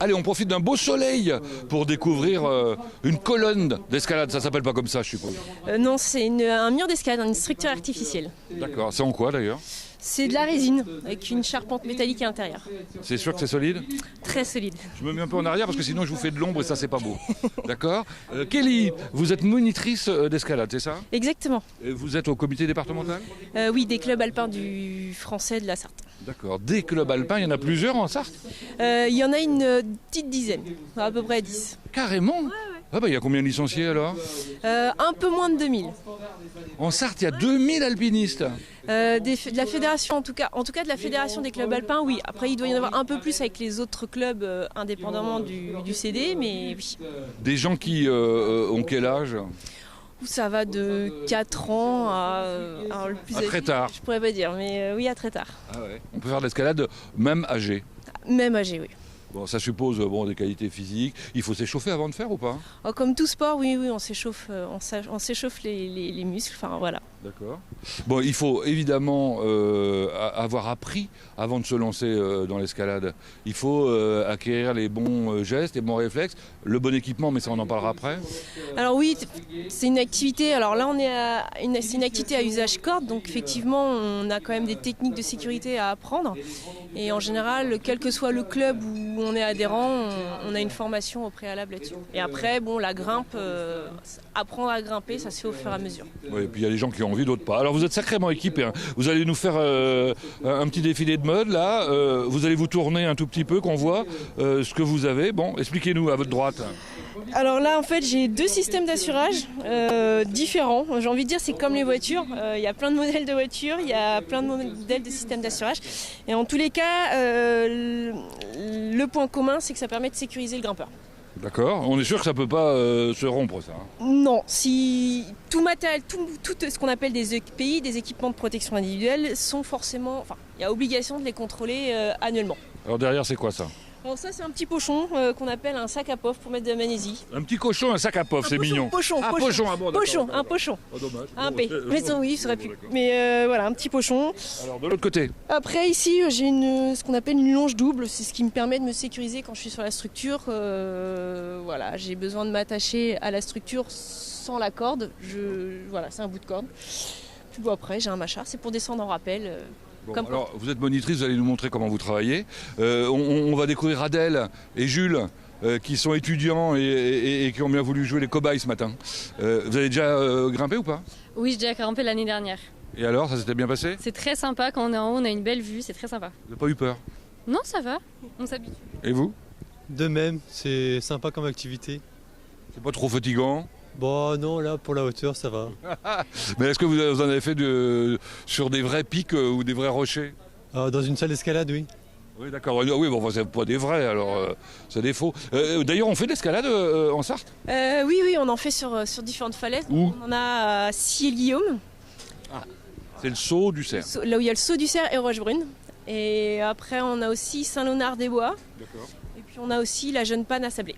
Allez, on profite d'un beau soleil pour découvrir une colonne d'escalade. Ça s'appelle pas comme ça, je suppose. Non, c'est un mur d'escalade, une structure artificielle. D'accord. C'est en quoi d'ailleurs? C'est de la résine avec une charpente métallique à l'intérieur. C'est sûr que c'est solide? Très solide. Je me mets un peu en arrière parce que sinon je vous fais de l'ombre et ça c'est pas beau. D'accord. Kelly, vous êtes monitrice d'escalade, c'est ça? Exactement. Et vous êtes au comité départemental? Oui, des clubs alpins du français de la Sarthe. D'accord. Des clubs alpins, il y en a plusieurs en Sarthe? Il y en a une petite dizaine, à peu près 10. Carrément? Ouais. Ah bah il y a combien de licenciés alors? Un peu moins de 2000. En Sarthe, il y a 2000 alpinistes. De la fédération, en tout cas de la fédération des clubs alpins, oui. Après, il doit y en avoir un peu plus avec les autres clubs indépendamment du CD, mais oui. Des gens qui ont quel âge? Ça va de 4 ans à le plus âgé, très tard. Je pourrais pas dire, mais oui, à très tard. Ah ouais. On peut faire de l'escalade même âgé. Même âgé, oui. Bon, ça suppose des qualités physiques. Il faut s'échauffer avant de faire ou pas? Oh, comme tout sport, oui, on s'échauffe, on s'échauffe les muscles. Enfin, voilà. D'accord. Bon, il faut évidemment avoir appris avant de se lancer dans l'escalade. Il faut acquérir les bons gestes, les bons réflexes, le bon équipement, mais ça on en parlera après. Alors oui, c'est une activité. Alors là, c'est une activité à usage corde, donc effectivement, on a quand même des techniques de sécurité à apprendre. Et en général, quel que soit le club où on est adhérent, on a une formation au préalable là-dessus. Et après, bon, la grimpe, apprendre à grimper, ça se fait au fur et à mesure. Oui, et puis il y a des gens qui ont envie, d'autres pas. Alors vous êtes sacrément équipés. Hein. Vous allez nous faire un petit défilé de mode là. Vous allez vous tourner un tout petit peu, qu'on voit ce que vous avez. Bon, expliquez-nous à votre droite. Alors là, en fait, j'ai 2 systèmes d'assurage différents. J'ai envie de dire, c'est comme les voitures. Il y a plein de modèles de voitures, il y a plein de modèles de systèmes d'assurage. Et en tous les cas, le point commun, c'est que ça permet de sécuriser le grimpeur. D'accord. On est sûr que ça ne peut pas se rompre, ça. Non. Si tout matériel, tout ce qu'on appelle des EPI, des équipements de protection individuelle, sont forcément... Enfin, il y a obligation de les contrôler annuellement. Alors derrière, c'est quoi ça? Alors ça, c'est un petit pochon qu'on appelle un sac à pof pour mettre de la magnésie. Un petit cochon, un sac à pof, c'est mignon. Pochon, ah, pochon, ah bon, pochon, un pochon. Oh, dommage. Un P. Mais oui, ça aurait pu. Mais voilà, un petit pochon. Alors de l'autre côté. Après, ici, j'ai ce qu'on appelle une longe double. C'est ce qui me permet de me sécuriser quand je suis sur la structure. Voilà, j'ai besoin de m'attacher à la structure sans la corde. Voilà, c'est un bout de corde. Puis bon, après, j'ai un mâchard. C'est pour descendre en rappel. Bon, alors, vous êtes monitrice, vous allez nous montrer comment vous travaillez. On va découvrir Adèle et Jules, qui sont étudiants et qui ont bien voulu jouer les cobayes ce matin. Vous avez déjà grimpé ou pas? Oui, j'ai déjà grimpé l'année dernière. Et alors, ça s'était bien passé? C'est très sympa, quand on est en haut, on a une belle vue, c'est très sympa. Vous n'avez pas eu peur? Non, ça va, on s'habitue. Et vous? De même, c'est sympa comme activité. C'est pas trop fatigant? Bon, non, là, pour la hauteur, ça va. Mais est-ce que vous en avez fait sur des vrais pics ou des vrais rochers? Dans une salle d'escalade, oui. Oui, d'accord. Oui, bon, c'est pas des vrais, alors c'est des faux. D'ailleurs, on fait de l'escalade en Sarthe? Oui, on en fait sur différentes falaises. Où? On en a à Ciel-Guillaume. Ah, c'est le saut du Cerf. Là où il y a le saut du Cerf et Rochebrune. Et après, on a aussi Saint-Léonard-des-Bois. D'accord. Et puis, on a aussi la Jeune Panne à Sablé.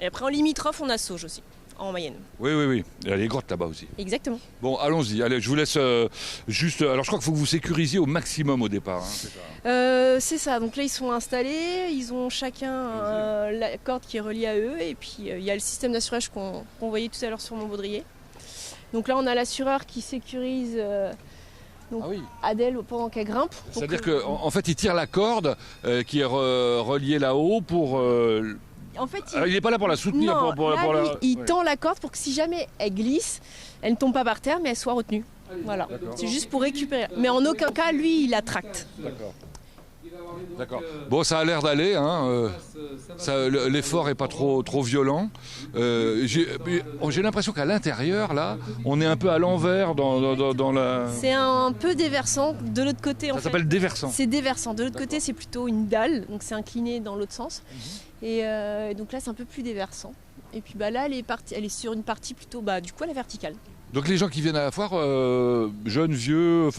Et après, en limitrophe, on a Sauge aussi. En Mayenne. Oui. Il y a les grottes là-bas aussi. Exactement. Bon, allons-y. Allez, je vous laisse juste... Alors, je crois qu'il faut que vous sécurisiez au maximum au départ. Hein, c'est ça. C'est ça. Donc là, ils sont installés. Ils ont chacun la corde qui est reliée à eux. Et puis, il y a le système d'assurage qu'on voyait tout à l'heure sur mon baudrier. Donc là, on a l'assureur qui sécurise Adèle pendant qu'elle grimpe. C'est-à-dire qu'en fait, il tire la corde qui est reliée là-haut pour... En fait, il n'est pas là pour la soutenir. Non, il tend la corde pour que si jamais elle glisse, elle ne tombe pas par terre, mais elle soit retenue. Voilà. C'est juste pour récupérer. Mais en aucun cas, lui, il la tracte. D'accord. Bon, ça a l'air d'aller. Hein, l'effort n'est pas trop violent. J'ai l'impression qu'à l'intérieur, là, on est un peu à l'envers dans la... C'est un peu déversant. De l'autre côté, ça s'appelle déversant. C'est déversant. De l'autre côté, c'est plutôt une dalle. Donc, c'est incliné dans l'autre sens. Et donc là, c'est un peu plus déversant. Et puis là, elle est sur une partie plutôt, du coup, à la verticale. Donc les gens qui viennent à la foire, jeunes, vieux,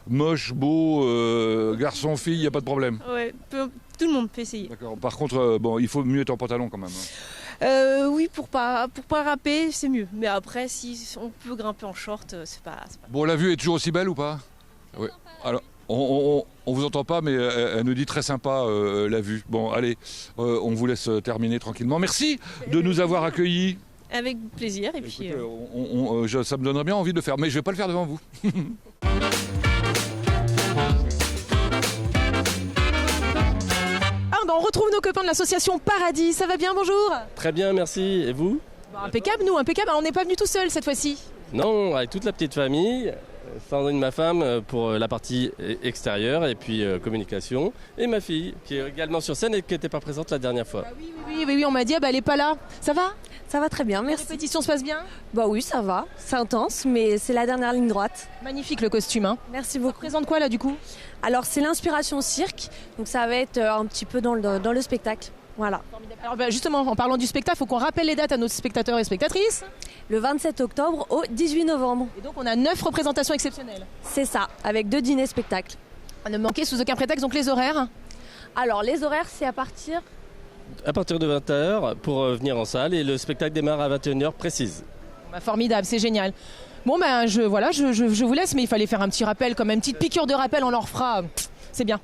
moches, beaux, garçons, filles, il n'y a pas de problème? Ouais, tout le monde peut essayer. D'accord. Par contre, il faut mieux être en pantalon quand même. Oui, pour pas râper, c'est mieux. Mais après, si on peut grimper en short, c'est pas... Bon, la vue est toujours aussi belle ou pas? Oui. On vous entend pas, mais elle nous dit très sympa la vue. Bon, allez, on vous laisse terminer tranquillement. Merci de nous avoir accueillis. Avec plaisir. Et puis, Écoutez, ça me donnerait bien envie de le faire, mais je vais pas le faire devant vous. On retrouve nos copains de l'association Paradis. Ça va bien, bonjour? Très bien, merci. Et vous? Impeccable, nous, impeccable. On n'est pas venus tout seuls cette fois-ci. Non, avec toute la petite famille, Sandrine, ma femme, pour la partie extérieure et puis communication. Et ma fille, qui est également sur scène et qui n'était pas présente la dernière fois. Oui, on m'a dit, elle n'est pas là. Ça va? Ça va très bien, La merci. répétition se passe bien? Bah oui, ça va. C'est intense, mais c'est la dernière ligne droite. Magnifique le costume. Hein. Merci Ça beaucoup. représente quoi là du coup? Alors, c'est l'inspiration cirque, donc ça va être un petit peu dans le spectacle. Voilà. Alors justement, en parlant du spectacle, il faut qu'on rappelle les dates à nos spectateurs et spectatrices. Le 27 octobre au 18 novembre. Et donc on a 9 représentations exceptionnelles. C'est ça, avec 2 dîners spectacles. À ne manquer sous aucun prétexte, donc les horaires. Alors, les horaires, c'est à partir De 20h pour venir en salle et le spectacle démarre à 21h précise. Bah, formidable, c'est génial. Bon ben je vous laisse, mais il fallait faire un petit rappel, comme une petite piqûre de rappel, on leur fera. C'est bien.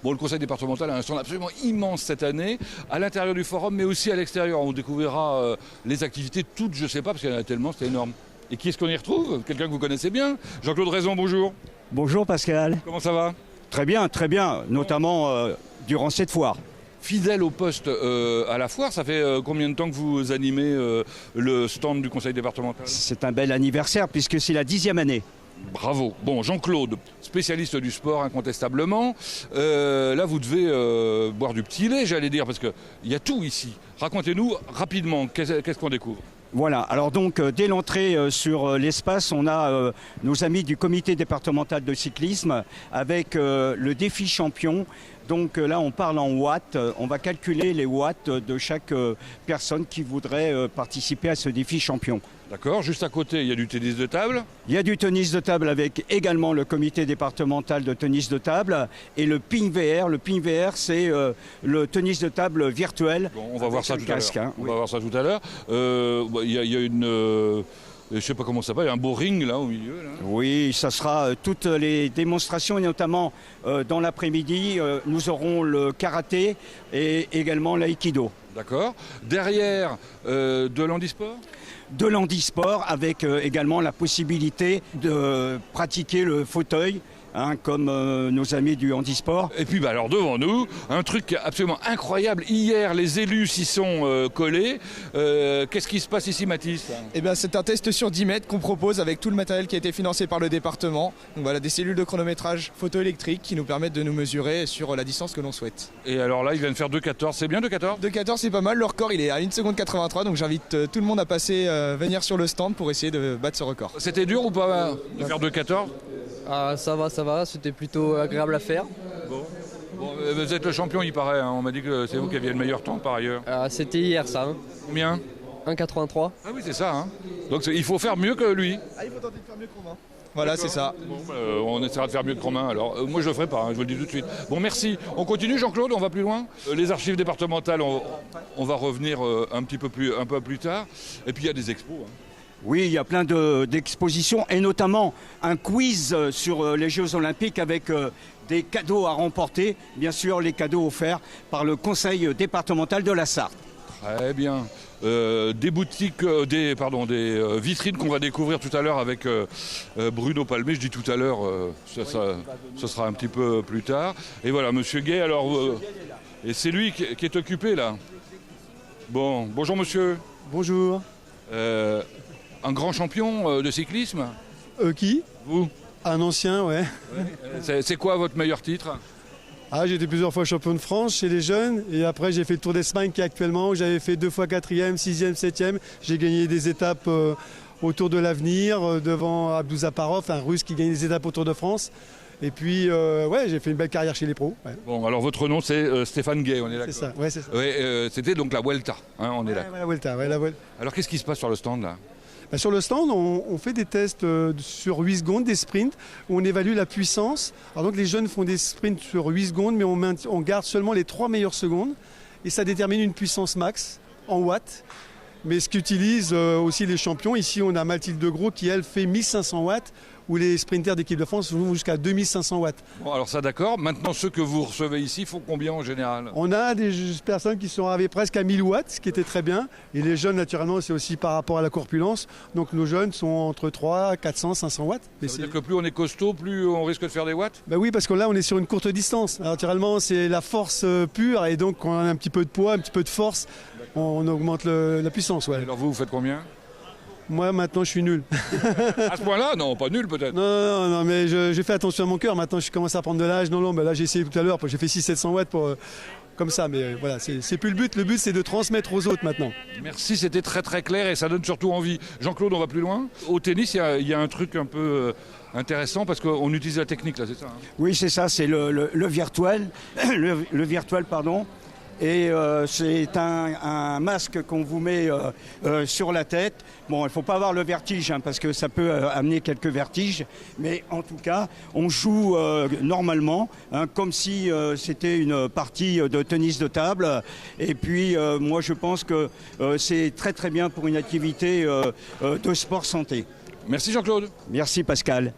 Bon, le conseil départemental a un stand absolument immense cette année, à l'intérieur du forum, mais aussi à l'extérieur. On découvrira les activités toutes, je ne sais pas, parce qu'il y en a tellement, c'est énorme. Et qui est-ce qu'on y retrouve? Quelqu'un que vous connaissez bien? Jean-Claude Raison, bonjour. Bonjour Pascal. Comment ça va? Très bien, notamment durant cette foire. Fidèle au poste à la foire, ça fait combien de temps que vous animez le stand du conseil départemental? C'est un bel anniversaire puisque c'est la 10e année. Bravo. Bon, Jean-Claude, spécialiste du sport incontestablement. Là, vous devez boire du petit lait, j'allais dire, parce qu'il y a tout ici. Racontez-nous rapidement, qu'est-ce qu'on découvre? Voilà, alors donc dès l'entrée sur l'espace, on a nos amis du comité départemental de cyclisme avec le défi champion. Donc là, on parle en watts, on va calculer les watts de chaque personne qui voudrait participer à ce défi champion. D'accord, juste à côté, il y a du tennis de table. Il y a du tennis de table avec également le comité départemental de tennis de table et le ping VR. Le ping VR, c'est le tennis de table virtuel. Bon, on va voir ça tout à l'heure. On oui. va voir ça tout à l'heure. Il y a une... je ne sais pas comment ça s'appelle, un beau ring là au milieu. Là. Oui, ça sera toutes les démonstrations et notamment dans l'après-midi, nous aurons le karaté et également l'aïkido. D'accord. Derrière, de l'handisport? De l'handisport avec également la possibilité de pratiquer le fauteuil. Comme nos amis du handisport. Et puis alors devant nous, un truc absolument incroyable. Hier, les élus s'y sont collés. Qu'est-ce qui se passe ici, Mathis? Eh bien, c'est un test sur 10 mètres qu'on propose avec tout le matériel qui a été financé par le département. Donc voilà, des cellules de chronométrage photoélectrique qui nous permettent de nous mesurer sur la distance que l'on souhaite. Et alors là, il vient de faire 2,14. C'est bien 2,14? 2,14 c'est pas mal, le record il est à 1 seconde 83, donc j'invite tout le monde à passer venir sur le stand pour essayer de battre ce record. C'était dur ou pas de faire 2,14? Ah, ça va, c'était plutôt agréable à faire. Bon, vous êtes le champion, il paraît. Hein. On m'a dit que c'est vous qui aviez le meilleur temps par ailleurs. C'était hier ça. Hein. Combien? 1,83. Ah oui, c'est ça. Hein. Donc il faut faire mieux que lui. Ah, il faut tenter de faire mieux que Romain. Voilà, c'est ça. Bon, on essaiera de faire mieux que Romain. Alors, moi, je le ferai pas, hein, je vous le dis tout de suite. Bon, merci. On continue, Jean-Claude, on va plus loin. Les archives départementales, on va revenir un peu plus tard. Et puis, il y a des expos. Hein. Oui, il y a plein d'expositions et notamment un quiz sur les Jeux Olympiques avec des cadeaux à remporter. Bien sûr, les cadeaux offerts par le conseil départemental de la Sarthe. Très bien. Des boutiques, des vitrines qu'on va découvrir tout à l'heure avec Bruno Palmé. Je dis tout à l'heure, ce sera un petit peu plus tard. Et voilà, Monsieur Gay, alors, et c'est lui qui est occupé là. Bon, bonjour monsieur. Bonjour. Un grand champion de cyclisme? Qui? Vous? Un ancien, ouais. C'est quoi votre meilleur titre? Ah, j'ai été plusieurs fois champion de France chez les jeunes et après j'ai fait le Tour d'Espagne qui est actuellement où j'avais fait 2 fois 4e, 6e, 7e. J'ai gagné des étapes au Tour de l'Avenir devant Abdou Zaparov, un Russe qui gagne des étapes au Tour de France. Et puis, j'ai fait une belle carrière chez les pros. Ouais. Bon, alors votre nom c'est Stéphane Gay, on est d'accord? C'est ça, ouais, c'est ça. Ouais, c'était donc la Vuelta, hein, on est là. Ouais, la Vuelta, ouais, la Vuelta. Alors qu'est-ce qui se passe sur le stand là? Sur le stand, on fait des tests sur 8 secondes, des sprints, où on évalue la puissance. Alors donc les jeunes font des sprints sur 8 secondes, mais on garde seulement les 3 meilleures secondes. Et ça détermine une puissance max en watts. mais ce qu'utilisent aussi les champions, ici on a Mathilde Degros qui elle fait 1500 watts, où les sprinters d'équipe de France vont jusqu'à 2500 watts. Bon, alors ça d'accord. Maintenant, ceux que vous recevez ici font combien en général? On a des personnes qui sont arrivées presque à 1000 watts, ce qui était très bien. Et les jeunes, naturellement, c'est aussi par rapport à la corpulence. Donc nos jeunes sont entre 300, 400, 500 watts. Ça veut dire que plus on est costaud, plus on risque de faire des watts? Ben oui, parce que là, on est sur une courte distance. Alors, naturellement, c'est la force pure. Et donc, quand on a un petit peu de poids, un petit peu de force, on augmente la puissance. Ouais. Alors vous faites combien? Moi, maintenant, je suis nul. À ce point-là? Non, pas nul peut-être. Non, mais j'ai fait attention à mon cœur. Maintenant, je commence à prendre de l'âge. Non, ben là, j'ai essayé tout à l'heure. J'ai fait 600-700 watts comme ça. Mais voilà, c'est plus le but. Le but, c'est de transmettre aux autres maintenant. Merci, c'était très très clair et ça donne surtout envie. Jean-Claude, on va plus loin. Au tennis, il y a un truc un peu intéressant parce qu'on utilise la technique, là, c'est ça, hein? Oui, c'est ça, c'est le virtuel. le virtuel, pardon. Et c'est un masque qu'on vous met sur la tête. Bon, il ne faut pas avoir le vertige parce que ça peut amener quelques vertiges. Mais en tout cas, on joue normalement, comme si c'était une partie de tennis de table. Et puis, moi, je pense que c'est très très bien pour une activité de sport santé. Merci Jean-Claude. Merci Pascal.